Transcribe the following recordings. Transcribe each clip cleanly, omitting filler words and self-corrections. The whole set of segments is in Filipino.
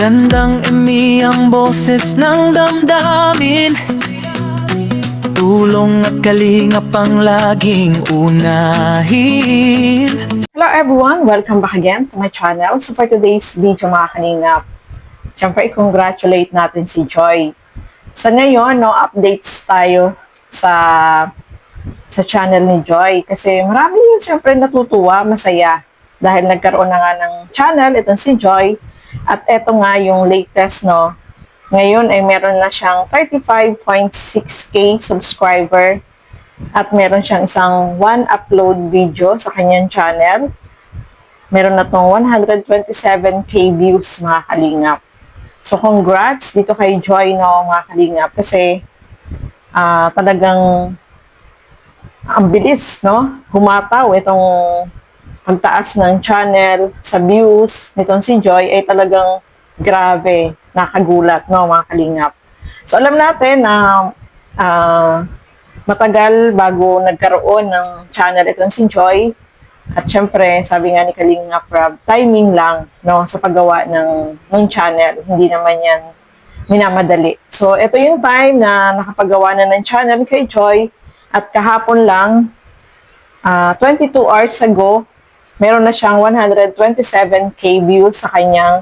Magandang ang boses ng damdamin. Tulong at kalingap ang laging unahin. Hello everyone! Welcome back again to my channel. So for today's video mga kalingap, siyempre i-congratulate natin si Joy. Sa ngayon, updates tayo sa channel ni Joy. Kasi marami yun siyempre natutuwa, masaya. Dahil nagkaroon na nga ng channel, itong si Joy. At eto nga yung latest, Ngayon ay meron na siyang 35.6k subscriber. At meron siyang isang one-upload video sa kanyang channel. Meron na tong 127k views, mga kalingap. So, congrats dito kay Joy, mga kalingap. Kasi, talagang ang bilis, humataw itong pagtaas ng channel sa views nitong si Joy ay talagang grabe, nakagulat, mga kalingap. So, alam natin na matagal bago nagkaroon ng channel itong si Joy. At syempre, sabi nga ni Kalingap Rob, timing lang, sa paggawa ng channel. Hindi naman yan minamadali. So, ito yung time na nakapagawa na ng channel kay Joy. At kahapon lang, 22 hours ago, meron na siyang 127k views sa kanyang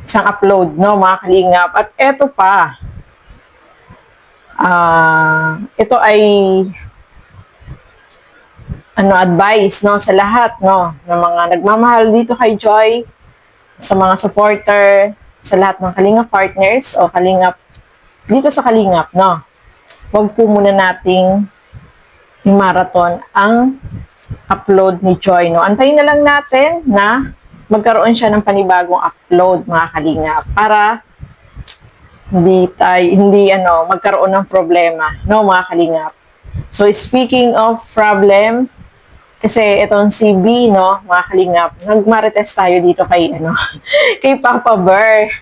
isang upload, mga kalingap. At eto pa, ito ay advice, sa lahat, ng mga nagmamahal dito kay Joy, sa mga supporter, sa lahat ng Kalingap partners o Kalingap, dito sa Kalingap, Huwag po muna nating i-marathon ang upload ni Joy, Antayin na lang natin na magkaroon siya ng panibagong upload, mga Kalingap, para hindi magkaroon ng problema, mga Kalingap. So, speaking of problem, kasi itong si B, mga Kalingap, nagmarites tayo dito kay, kay Papa Bear.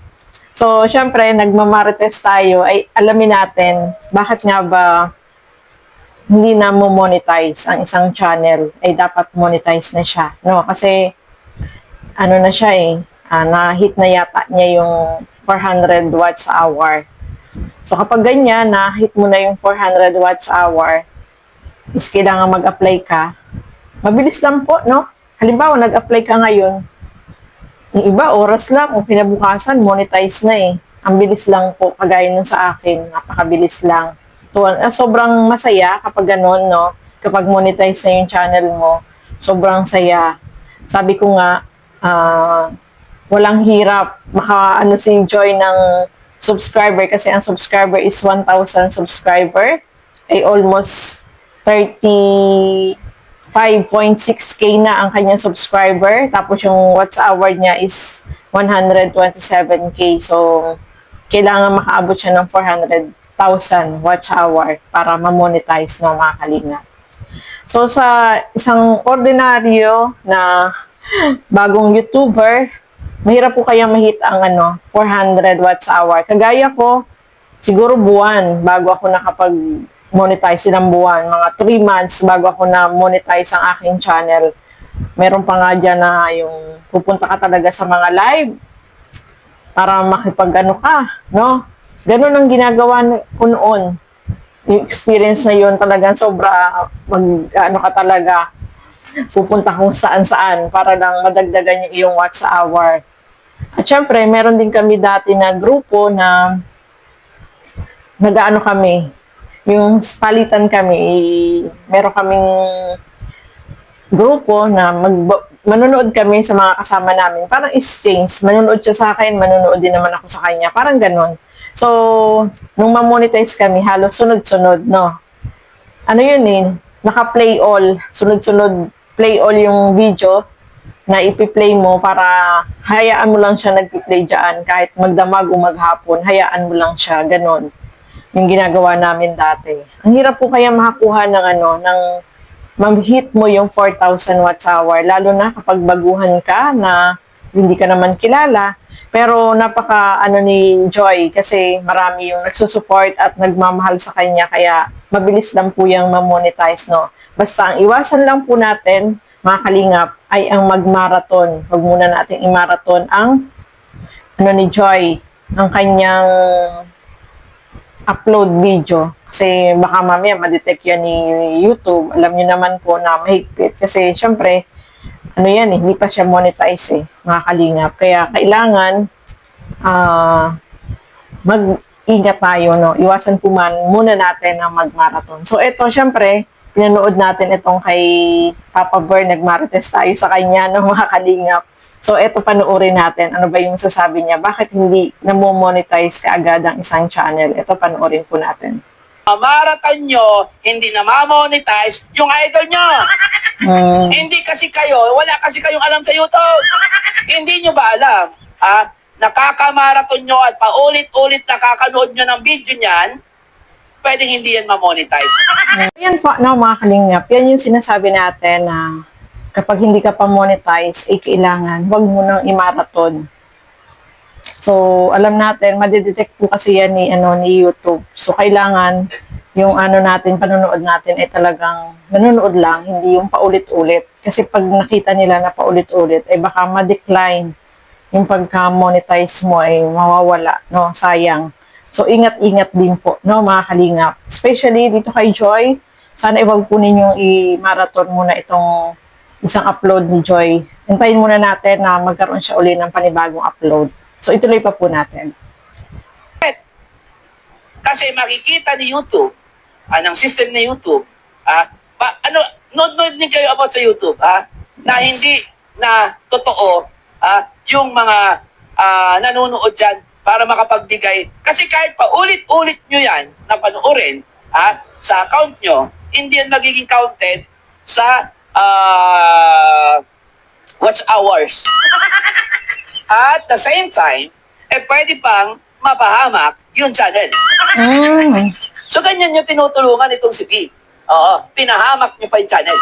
So, syempre, nagmamarites tayo, ay alamin natin, bakit nga ba hindi na mo monetize ang isang channel, ay dapat monetize na siya, Kasi, na siya na-hit na yata niya yung 400 watts hour. So, kapag ganyan, na-hit mo na yung 400 watts hour, is kailangan mag-apply ka. Mabilis lang po, Halimbawa, nag-apply ka ngayon, yung iba, oras lang, o pinabukasan, monetize na Ang bilis lang po, kagaya nun sa akin, napakabilis lang. Sobrang masaya kapag ganun, Kapag monetize na yung channel mo, sobrang saya. Sabi ko nga, walang hirap maka si Joy ng subscriber kasi ang subscriber is 1,000 subscriber ay almost 35.6k na ang kanyang subscriber, tapos yung watch hour niya is 127k. So kailangan makaabot siya ng 400,000 watch hour para ma-monetize, mga kalingap. So sa isang ordinaryo na bagong YouTuber, mahirap po kaya mahit ang 400 watts hour. Kagaya ko, siguro buwan bago ako nakapag-monetize, ilang buwan, mga 3 months bago ako na-monetize ang aking channel. Meron pa nga dyan na yung pupunta ka talaga sa mga live para makipag-ka, Ganun ang ginagawa ko noon. Yung experience na yun talagang sobra, ka talaga, pupunta kung saan-saan para lang madagdagan yung iyong watts hour. At syempre, meron din kami dati na grupo na kami, yung palitan kami, meron kaming grupo na manonood kami sa mga kasama namin. Parang exchange, manonood siya sa akin, manonood din naman ako sa kanya. Parang ganon. So, nung ma-monetize kami, halos sunod-sunod, naka-play all, sunod-sunod, play all yung video na ipi-play mo para hayaan mo lang siya nagpi-play dyan. Kahit magdamag o maghapon, hayaan mo lang siya, ganon. Yung ginagawa namin dati. Ang hirap po kaya makakuha ng ma-hit mo yung 4,000 watts hour, lalo na kapag baguhan ka na hindi ka naman kilala. Pero napaka ni Joy kasi marami yung nagsusupport at nagmamahal sa kanya, kaya mabilis lang po yung ma-monetize, Basta ang iwasan lang po natin, mga kalingap, ay ang mag-marathon. Huwag muna natin i-marathon ang ano ni Joy, ang kanyang upload video. Kasi baka mamaya ma-detect yan ni YouTube. Alam niyo naman po na mahigpit. Kasi syempre, ano yan eh, hindi pa siya monetize eh, mga kalingap. Kaya kailangan mag-ingat tayo, no? Iwasan po muna natin ang mag-marathon. So, ito, syempre, pinanood natin itong kay Papa Bear, nag-marites tayo sa kanya, no, mga kalingap. So, ito panoorin natin. Ano ba yung sasabi niya? Bakit hindi namo-monetize kaagad ang isang channel? Ito panoorin po natin. Marathon nyo, hindi na ma-monetize yung idol nyo. Hindi kasi kayo, wala kasi kayong alam sa YouTube. Hindi nyo ba alam? Nakaka-marathon nyo at paulit-ulit nakakanood nyo ng video niyan, pwedeng hindi yan ma-monetize. Yan po, no, mga kalingap. Yan yung sinasabi natin na kapag hindi ka pa monetize, ay kailangan, huwag mo nang i-marathon. So, alam natin, madidetect po kasi yan ni YouTube. So, kailangan yung panonood natin ay talagang nanonood lang, hindi yung paulit-ulit. Kasi pag nakita nila na paulit-ulit, ay baka ma-decline yung pagka-monetize mo ay mawawala, no? Sayang. So, ingat-ingat din po, no, mga kalingap. Especially dito kay Joy, sana iwag po ninyong i-marathon muna itong isang upload ni Joy. Hintayin muna natin na magkaroon siya uli ng panibagong upload. So, ituloy pa po natin. Kasi makikita ni YouTube, ng system ni YouTube, nood din kayo about sa YouTube, na hindi na totoo, yung mga nanonood dyan para makapagbigay. Kasi kahit pa ulit-ulit nyo yan na panoorin sa account nyo, hindi yan magiging counted sa watch hours. At the same time, pwede pang mapahamak yung channel. So, ganyan yung tinutulungan itong si B. Oo, pinahamak niyo pa yung channel.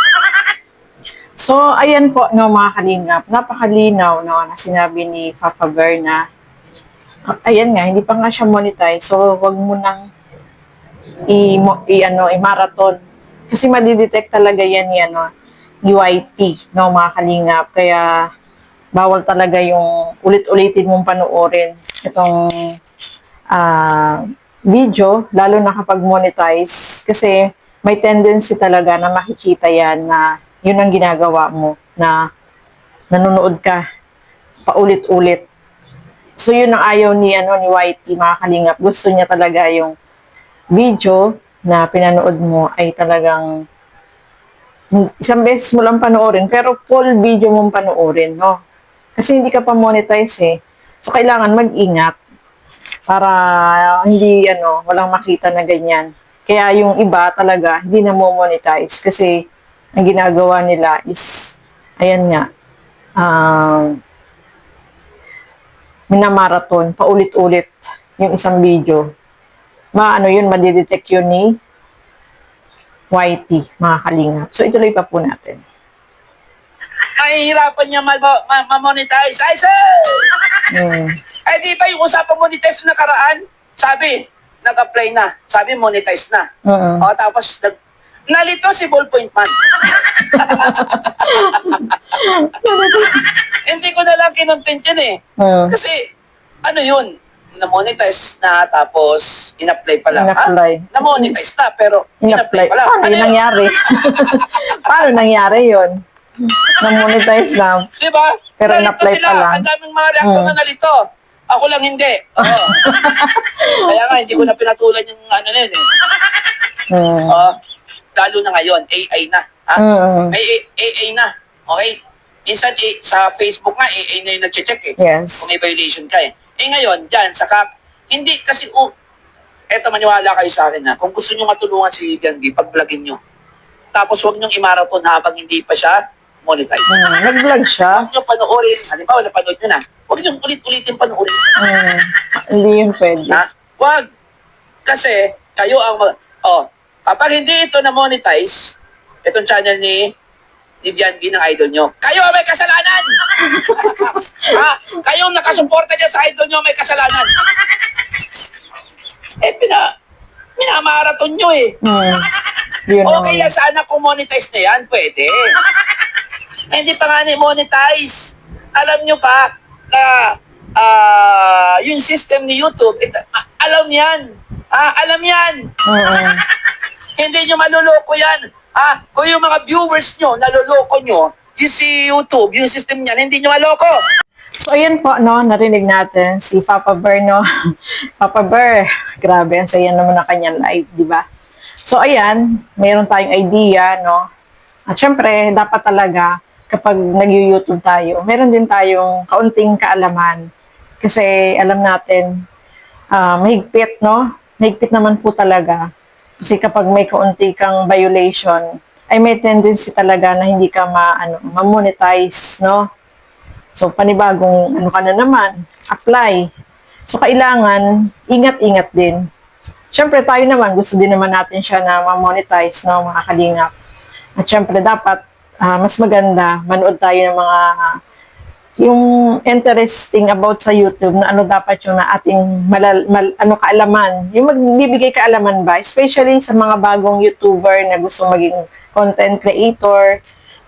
So, ayan po, no, mga kalingap. Napakalinaw, no, na sinabi ni Papa Bear na, ayan nga, hindi pa nga siya monetize. So, wag mo nang i-marathon. Kasi madidetect talaga yan ni YT, no, mga kalingap. Kaya, bawal talaga yung ulit-ulitin mong panoorin itong video, lalo na kapag monetize. Kasi may tendency talaga na makikita yan na yun ang ginagawa mo, na nanonood ka paulit-ulit. So yun ang ayaw ni YT, mga kalingap. Gusto niya talaga yung video na pinanood mo ay talagang isang beses mo lang panoorin, pero full video mong panoorin, no? Kasi hindi ka pa monetize eh. So, kailangan mag-ingat para hindi, walang makita na ganyan. Kaya yung iba talaga, hindi na mo monetize kasi ang ginagawa nila is, ayan nga, minamarathon, paulit-ulit yung isang video. Madidetect yun ni YT, mga kalingap. So, ituloy pa po natin. Mahihirapan niya ma-monetize. Ay, sir! Di ba yung usapang monetize na nakaraan? Sabi, nag-apply na. Sabi, monetize na. Tapos, nalito si Ballpoint Man. Hindi ko na lang kinontent yun eh. Kasi, yun? Na-monetize na, tapos, in-apply pa lang. Na-monetize na, pero in-apply pa lang. Paano yun nangyari? Paano nangyari yun? Na-monetize na. Diba? Pero nalito in-apply sila. pa lang. Ang daming mga reactor na nalito. Ako lang hindi. Kaya nga, hindi ko na pinatulan yung na yun eh. Lalo na ngayon, AI na. May AI na. Okay? Minsan, sa Facebook nga, AI na yung nag-check eh. Yes. Kung may violation ka eh. Ngayon, dyan, hindi kasi, eto maniwala kayo sa akin kung gusto nyo matulungan si Vivian B, pag-vlogin nyo. Tapos huwag nyong i-marathon habang hindi pa siya monetize. Nag-vlog siya? Huwag nyo panoorin. Halimbawa, napanood nyo na. Huwag nyo ulit-ulitin panoorin. Hindi yun pwede. Huwag. Kasi, kayo ang kapag hindi ito na-monetize, itong channel ni Vivian B ng idol nyo, kayo may kasalanan! Kayong nakasuporta dyan sa idol nyo may kasalanan. Minamarathon nyo eh. Okay lang sana kung monetize na yan, pwede. Hindi pa nga ni-monetize. Alam nyo ba na yung system ni YouTube, alam yan. Alam yan. Oo. Hindi nyo maluloko yan. Kung yung mga viewers nyo, naluloko nyo, yung si YouTube, yung system niyan, hindi nyo maloko. So, ayan po, no, narinig natin si Papa Bear, no? Papa Bear, grabe, ang saya naman na kanyang live, di ba? So, ayan, mayroon tayong idea, no? At syempre, dapat talaga, kapag nag-YouTube tayo, meron din tayong kaunting kaalaman. Kasi, alam natin, mahigpit, no? Mahigpit naman po talaga. Kasi kapag may kaunti kang violation, ay may tendency talaga na hindi ka ma-monetize, no? So, panibagong ka na naman, apply. So, kailangan, ingat-ingat din. Syempre, tayo naman, gusto din naman natin siya na ma-monetize, no, mga kalingap. At syempre, dapat, mas maganda, manood tayo ng mga, yung interesting about sa YouTube, na ano dapat yung na ating kaalaman. Yung magbibigay kaalaman ba? Especially sa mga bagong YouTuber na gusto maging content creator,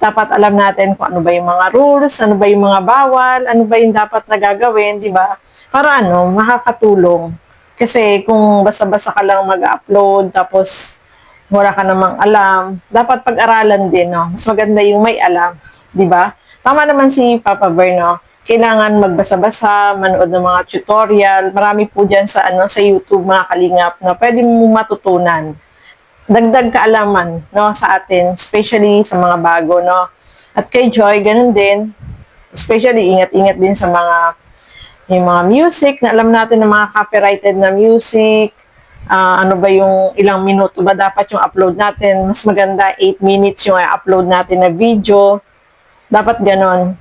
dapat alam natin kung ano ba yung mga rules, ano ba yung mga bawal, ano ba yung dapat na gagawin, di ba? Para makakatulong. Kasi kung basta-basta ka lang mag-upload, tapos wala ka namang alam, dapat pag-aralan din, no? Mas maganda yung may alam, di ba? Tama naman si Papa Bear, no? Kailangan magbasa-basa, manood ng mga tutorial, marami po dyan sa YouTube, mga kalingap, na pwede mo matutunan. Dagdag kaalaman, no, sa atin, especially sa mga bago, no. At kay Joy, ganun din, especially ingat-ingat din sa yung mga music, na alam natin na mga copyrighted na music, ano ba yung ilang minuto ba dapat yung upload natin, mas maganda 8 minutes yung upload natin na video, dapat ganun,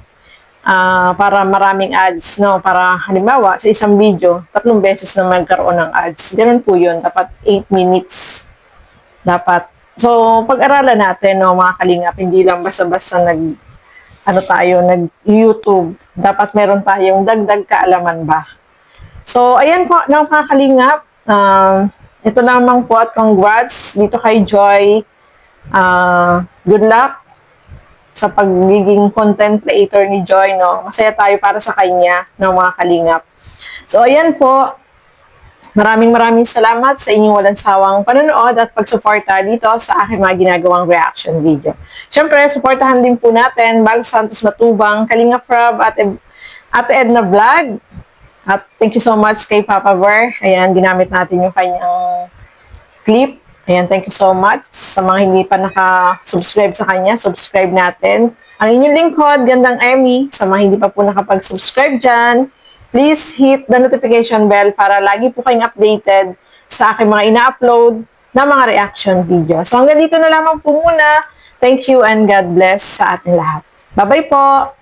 para maraming ads, no, para halimbawa sa isang video, 3 beses na magkaroon ng ads, ganun po yun, dapat 8 minutes. Dapat. So, pag-aralan natin, no, mga kalingap, hindi lang basta-basta nag-YouTube. Dapat meron tayong dagdag kaalaman ba. So, ayan po, no, mga kalingap. Ito lamang po at congrats dito kay Joy. Good luck sa pagiging content creator ni Joy, no. Masaya tayo para sa kanya, no, mga kalingap. So, ayan po. Maraming salamat sa inyong walang sawang panonood at pagsuporta dito sa aking mga ginagawang reaction video. Siyempre, suportahan din po natin Bal Santos Matubang, Kalinga Frab, Ate Edna Vlog. At thank you so much kay Papa Bear. Ayan, ginamit natin yung kanyang clip. Ayan, thank you so much. Sa mga hindi pa naka-subscribe sa kanya, subscribe natin. Ang inyong lingkod, Gandang Emmy. Sa mga hindi pa po nakapag-subscribe dyan, please hit the notification bell para lagi po kayong updated sa aking mga ina-upload na mga reaction video. So hanggang dito na lamang po muna. Thank you and God bless sa ating lahat. Bye-bye po!